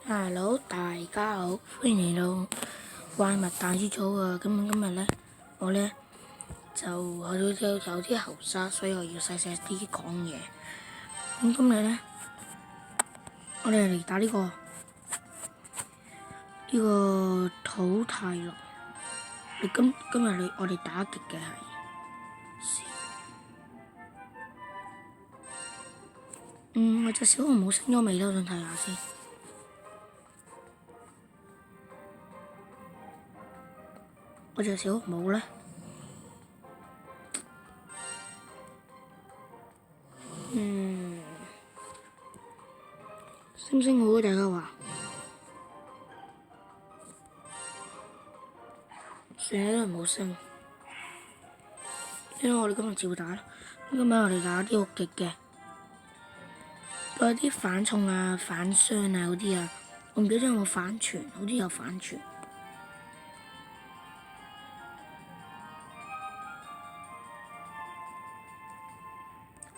Hello，大家好，歡迎嚟到怪物大豬組啊！今日咧，我咧就有啲喉沙，所以我要細啲講嘢。今日咧，我哋嚟打呢個土太狼。今日我哋打極嘅係，我隻小紅帽升咗未咧？我想睇下先。我隻小紅帽咧，升唔升好啊？大家話？算啦，都係冇升。因為我哋今日照打啦。今日我哋打啲好極嘅，有啲反重啊、反傷啊嗰啲啊。我唔記得有冇反傳，好似有反傳。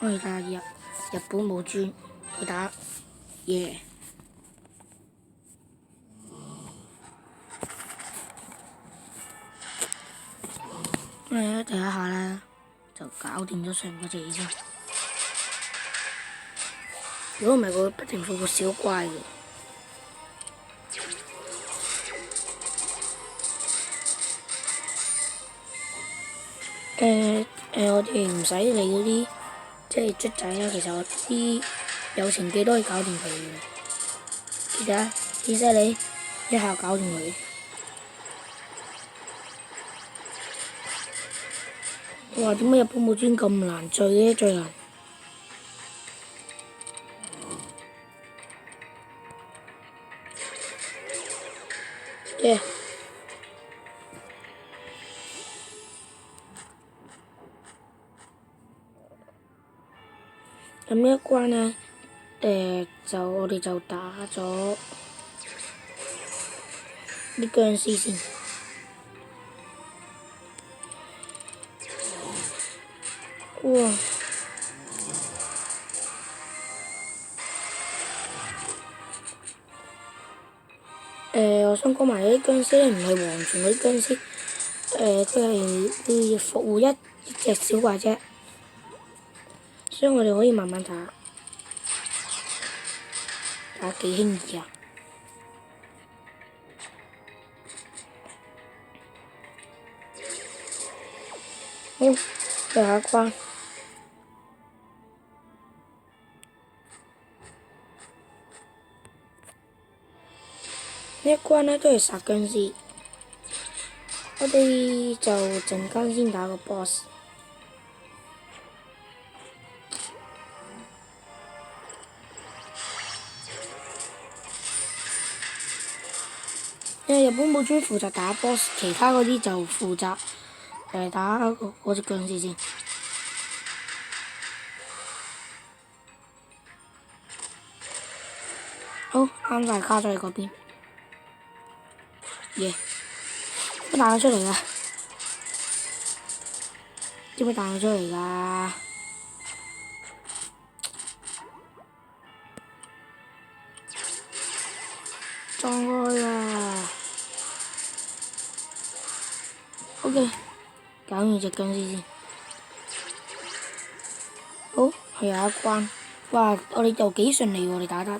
我哋打日本武尊，去打耶！我哋第一下咧就搞掂咗上嗰隻先。如果唔係，佢不停放個小怪嘅。我哋唔使理嗰啲即係卒仔啦。其實我啲友情記都可以搞掂佢嘅。記得啊，謝謝你一下搞掂佢。哇！點解日本武尊咁難追嘅？最難。耶！咁呢一關呢，我哋就打咗啲僵屍先。哇！我想講埋啲僵屍咧，唔係黃泉嗰啲僵屍，佢係會復活一隻小怪啫，所以我哋可以慢慢打，打幾輕易啊！好，下一關。呢一關呢都係殺僵屍，我哋就陣間先打個 boss。因為日本武尊負責打 boss， 其他嗰啲就負責打嗰隻僵屍先。好，啱晒卡咗喺嗰邊。耶！點解彈咗出嚟㗎？點解彈咗出嚟㗎？撞開啦 ！OK， 搞完隻僵屍先。好，去下一關。哇！我哋又幾順利喎，我哋打得。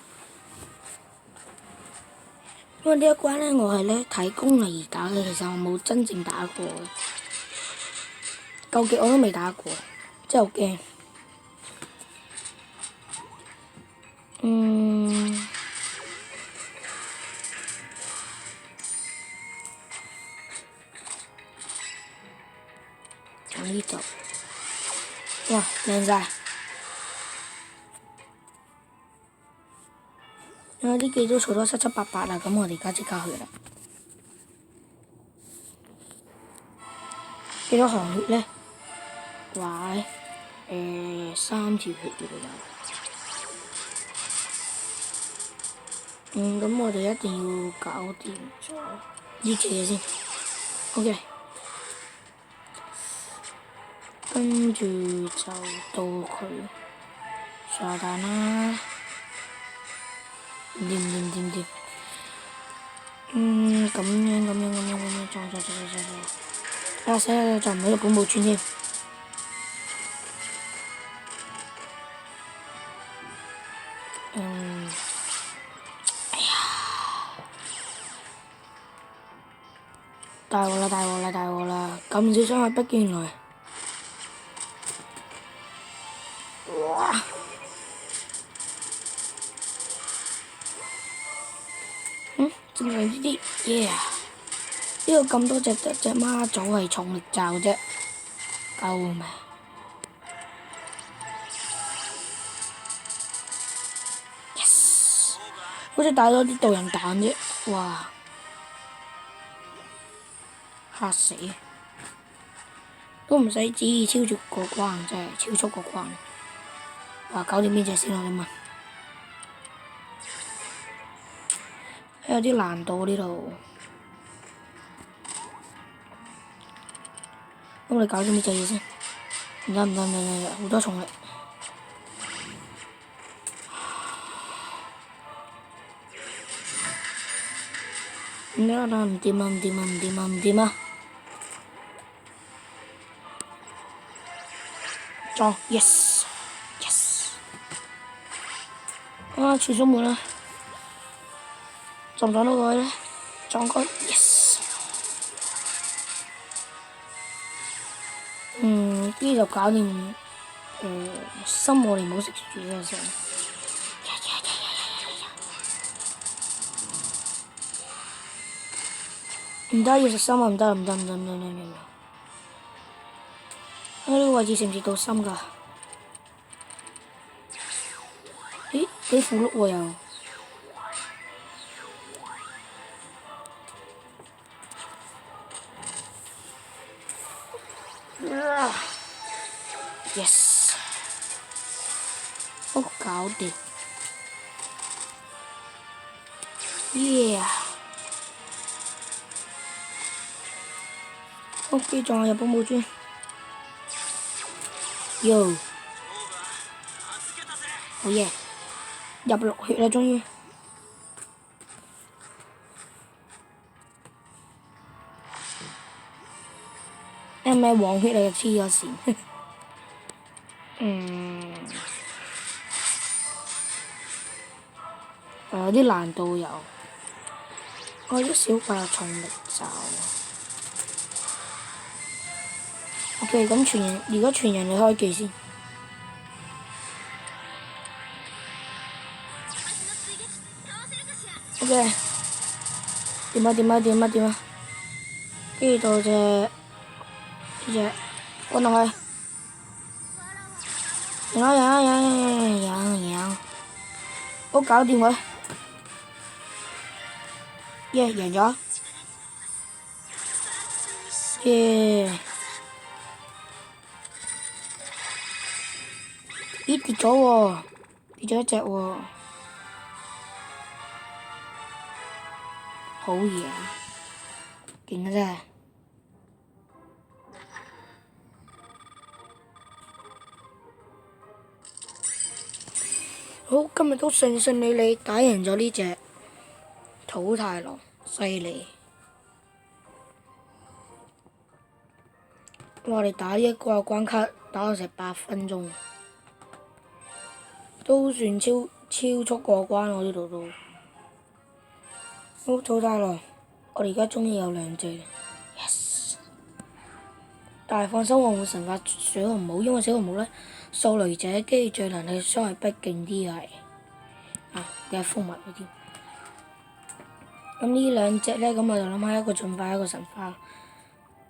因為呢一關呢，我係呢睇攻嚟而打嘅，其實我冇真正打過嘅。究極我都未打過，真係好驚。喺呢度，哇，靚晒！因為啲記都儲咗七七八八啦，咁我哋而家即刻去啦。幾多行血呢？喂，3條血嘅有。咁我哋一定要搞掂咗呢隻嘢先。OK。跟住就到佢炸彈啦，掂。咁樣，撞，啊死啦！撞唔到日本武尊添。大鑊啦！咁少傷害逼原來，哇！正常呢啲，yeah！呢度咁多隻媽祖係重力罩啫，救命！好似帶咗啲導人彈啫，哇！嚇死！都唔使旨意超越過關，真係超速過關。哇！搞掂邊隻先啊？你問？有啲難度呢度。咁我哋搞掂呢隻嘢先。唔得，好多重力。唔掂啊！撞 yes！啊，傳送門啦！撞唔撞到佢咧？撞佢 yes！呢就搞掂。心我哋唔好食住呢先。唔得，要食心啊！唔得！啊，呢個位置食唔食到心㗎？咦？幾符碌喎又？Yes！ 好搞掂。Yeah！ OK，撞下日本武尊。Yo！ 好嘢！入落血啦，終於。係咪黃血嚟嘅？黐咗線。有啲難度有。我啲小怪有重力罩。OK，咁傳人，如果傳人你開技先。OK。掂啊！跟住到呢隻，滾落去。贏！好搞掂佢。耶！贏咗。耶！咦？跌咗喎，跌咗一隻喎。好嘢啊！勁啊真係。好，今日都順利打贏咗呢隻土太狼，犀利！我哋打呢一個關卡打咗成8分鐘，都算超速過關喎呢度都。好，土太狼，我哋而家終於有2隻 ，yes！ 但係放心，我會神化小紅帽，因為小紅帽咧掃雷者，跟住最能力傷害逼勁啲係嘅蜂蜜嗰啲。咁呢2隻咧，咁我就諗下一個進化，一個神化。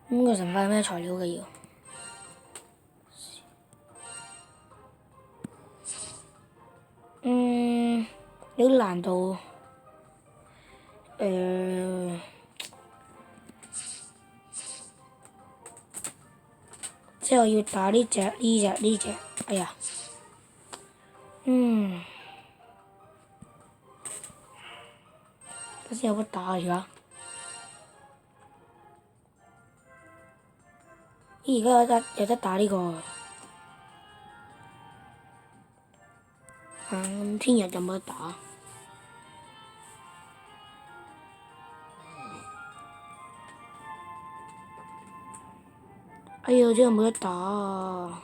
咁個神化係咩材料嘅要？有啲難度。之後要打呢隻，哎呀，睇先有乜打而家？而家有得打呢個。天日有冇得打？哎呀，真係冇得打啊！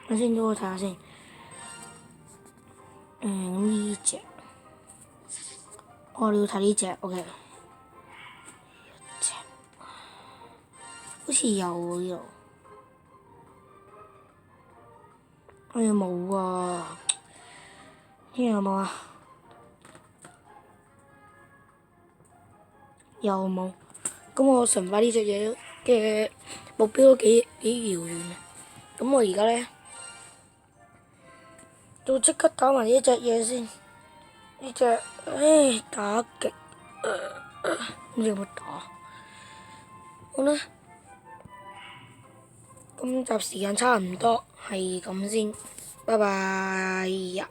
等先，等我睇下先。咁呢隻，我哋要睇呢隻，OK。好似有喎呢度。哎呀冇啊！呢樣有冇啊？又冇。咁我神化呢隻嘢嘅目標都幾遙遠啊！咁我而家咧，就即刻打埋呢隻嘢先。呢隻，唉，打極，唔知有冇打？好啦，今集時間差唔多，係咁先，拜拜呀。